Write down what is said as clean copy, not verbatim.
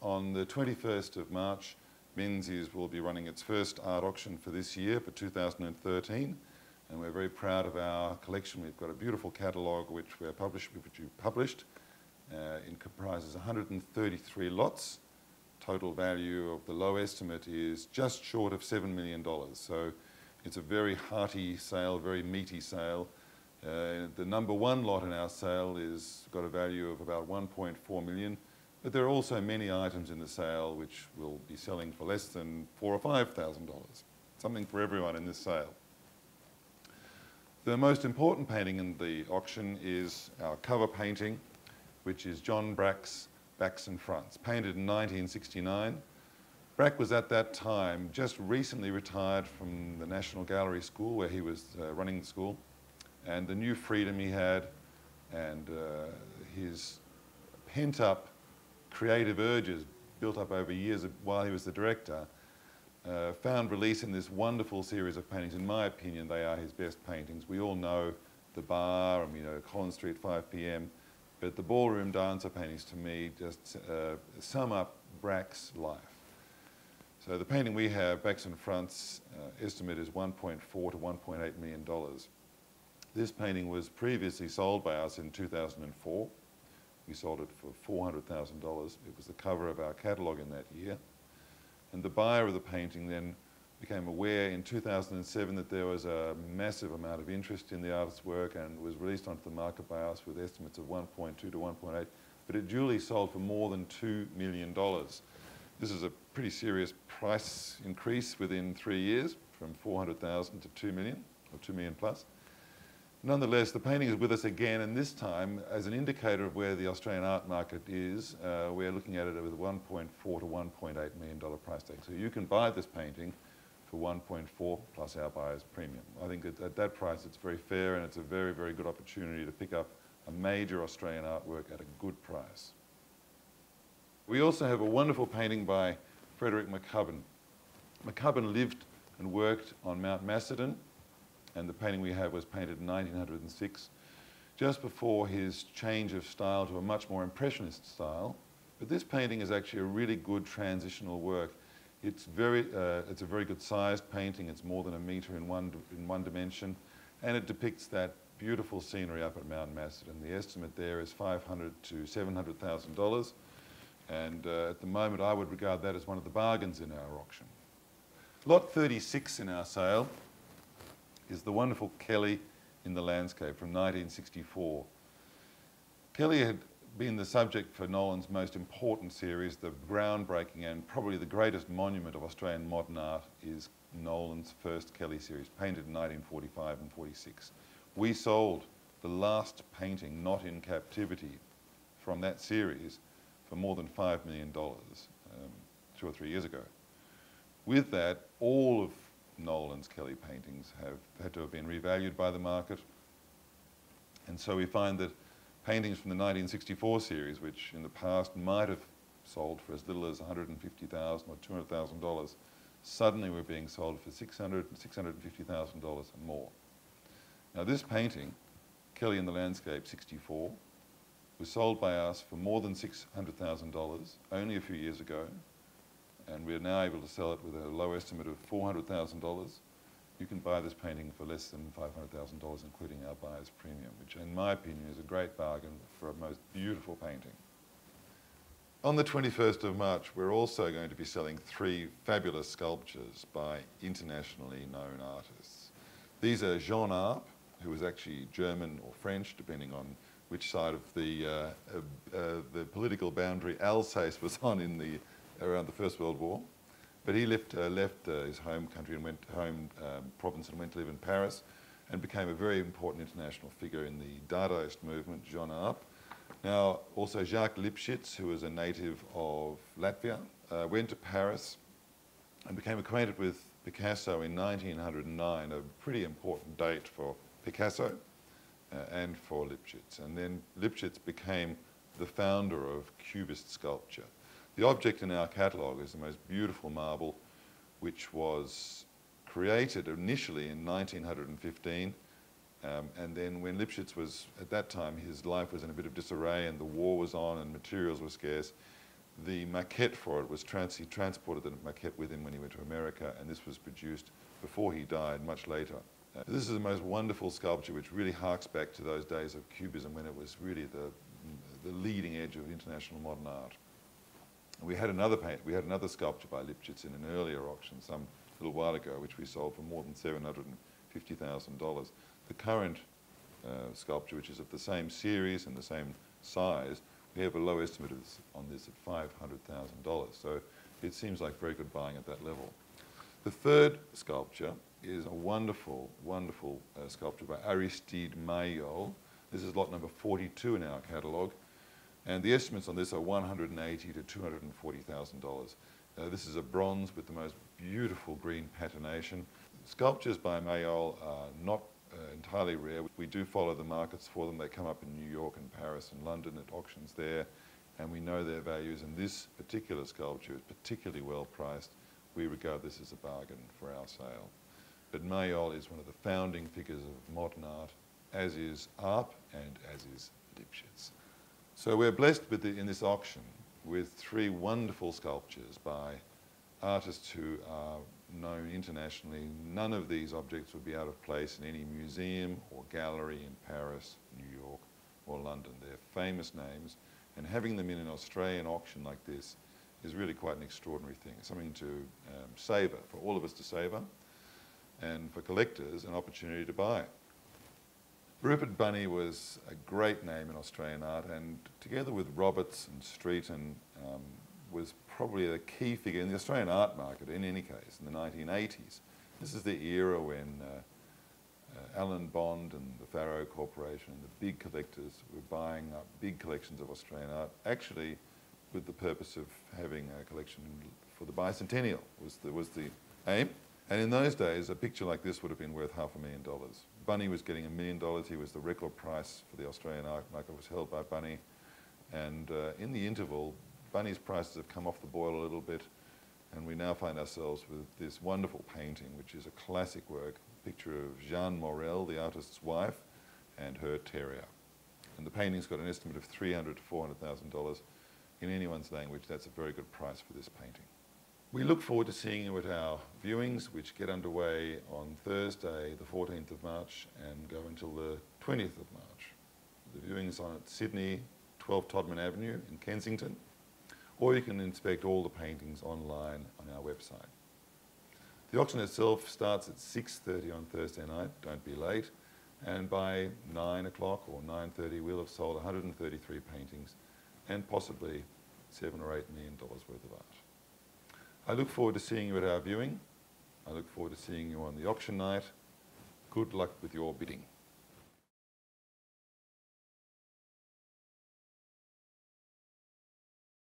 On the 21st of March, Menzies will be running its first art auction for this year, for 2013, and we're very proud of our collection. We've got a beautiful catalogue which we published. It comprises 133 lots. Total value of the low estimate is just short of $7 million. So it's a very hearty sale, very meaty sale. The number one lot in our sale is got a value of about 1.4 million, but there are also many items in the sale which will be selling for less than $4,000 or $5,000. Something for everyone in this sale. The most important painting in the auction is our cover painting, which is John Brack's Backs and Fronts, painted in 1969. Brack was at that time just recently retired from the National Gallery School where he was running the school, and the new freedom he had and his pent-up creative urges built up over years while he was the director found release in this wonderful series of paintings. In my opinion, they are his best paintings. We all know The Bar and we know Collins Street 5 p.m. But the Ballroom Dancer paintings, to me, just sum up Brack's life. So the painting we have, Backs and Fronts, estimate is $1.4 to $1.8 million. This painting was previously sold by us in 2004. We sold it for $400,000. It was the cover of our catalogue in that year. And the buyer of the painting then became aware in 2007 that there was a massive amount of interest in the artist's work and was released onto the market by us with estimates of 1.2 to 1.8, but it duly sold for more than $2 million. This is a pretty serious price increase within 3 years, from 400,000 to 2 million, or 2 million plus. Nonetheless, the painting is with us again, and this time, as an indicator of where the Australian art market is, we're looking at it with a $1.4 to $1.8 million price tag. So you can buy this painting for 1.4 plus our buyer's premium. I think that at that price it's very fair, and it's a very, very good opportunity to pick up a major Australian artwork at a good price. We also have a wonderful painting by Frederick McCubbin. McCubbin lived and worked on Mount Macedon, and the painting we have was painted in 1906, just before his change of style to a much more impressionist style. But this painting is actually a really good transitional work. It's a very good sized painting. It's more than a metre in one dimension, and it depicts that beautiful scenery up at Mount Macedon. The estimate there is $500,000 to $700,000, and at the moment I would regard that as one of the bargains in our auction. Lot 36 in our sale is the wonderful Kelly in the Landscape from 1964. Kelly had been the subject for Nolan's most important series. The groundbreaking and probably the greatest monument of Australian modern art is Nolan's first Kelly series, painted in 1945 and 46. We sold the last painting not in captivity from that series for more than $5 million 2 or 3 years ago. With that, all of Nolan's Kelly paintings have had to have been revalued by the market, and so we find that paintings from the 1964 series, which in the past might have sold for as little as $150,000 or $200,000, suddenly were being sold for $600,000 to $650,000 and more. Now this painting, Kelly in the Landscape 64, was sold by us for more than $600,000 only a few years ago, and we're now able to sell it with a low estimate of $400,000. You can buy this painting for less than $500,000, including our buyer's premium, which in my opinion is a great bargain for a most beautiful painting. On the 21st of March, we're also going to be selling 3 fabulous sculptures by internationally known artists. These are Jeanne, who was actually German or French, depending on which side of the political boundary Alsace was on in around the First World War. But he left his home country and province and went to live in Paris, and became a very important international figure in the Dadaist movement, Jeanne. Now, also Jacques Lipchitz, who was a native of Latvia, went to Paris and became acquainted with Picasso in 1909, a pretty important date for Picasso and for Lipchitz. And then Lipchitz became the founder of Cubist sculpture. The object in our catalogue is the most beautiful marble, which was created initially in 1915, and then when Lipchitz was, at that time, his life was in a bit of disarray and the war was on and materials were scarce, The maquette for it was he transported the maquette with him when he went to America, and this was produced before he died, much later. This is the most wonderful sculpture which really harks back to those days of Cubism when it was really the leading edge of international modern art. We had another sculpture by Lipchitz in an earlier auction some little while ago, which we sold for more than $750,000. The current sculpture, which is of the same series and the same size, we have a low estimate on this at $500,000. So it seems like very good buying at that level. The third sculpture is a wonderful, wonderful sculpture by Aristide Maillol. This is lot number 42 in our catalogue. And the estimates on this are $180,000 to $240,000. This is a bronze with the most beautiful green patination. Sculptures by Maillol are not entirely rare. We do follow the markets for them. They come up in New York and Paris and London at auctions there, and we know their values. And this particular sculpture is particularly well priced. We regard this as a bargain for our sale. But Maillol is one of the founding figures of modern art, as is Arp and as is Lipchitz. So we're blessed with in this auction with three wonderful sculptures by artists who are known internationally. None of these objects would be out of place in any museum or gallery in Paris, New York, or London. They're famous names, and having them in an Australian auction like this is really quite an extraordinary thing, something to savour, for all of us to savour, and for collectors, an opportunity to buy. Rupert Bunny was a great name in Australian art, and together with Roberts and Street was probably a key figure in the Australian art market in any case, in the 1980s. This is the era when Alan Bond and the Faro Corporation and the big collectors were buying up big collections of Australian art, actually with the purpose of having a collection for the bicentennial was the aim. And in those days, a picture like this would have been worth $500,000. Bunny was getting $1 million. He was the record price for the Australian art market was held by Bunny. And in the interval, Bunny's prices have come off the boil a little bit, and we now find ourselves with this wonderful painting, which is a classic work, a picture of Jeanne, the artist's wife, and her terrier. And the painting's got an estimate of $300,000 to $400,000. In anyone's language, that's a very good price for this painting. We look forward to seeing you at our viewings, which get underway on Thursday, the 14th of March, and go until the 20th of March. The viewings are at Sidney, 12 Todman Avenue in Kensington, or you can inspect all the paintings online on our website. The auction itself starts at 6:30 on Thursday night, don't be late, and by 9 o'clock or 9:30 we'll have sold 133 paintings and possibly $7 or $8 million worth of art. I look forward to seeing you at our viewing. I look forward to seeing you on the auction night. Good luck with your bidding.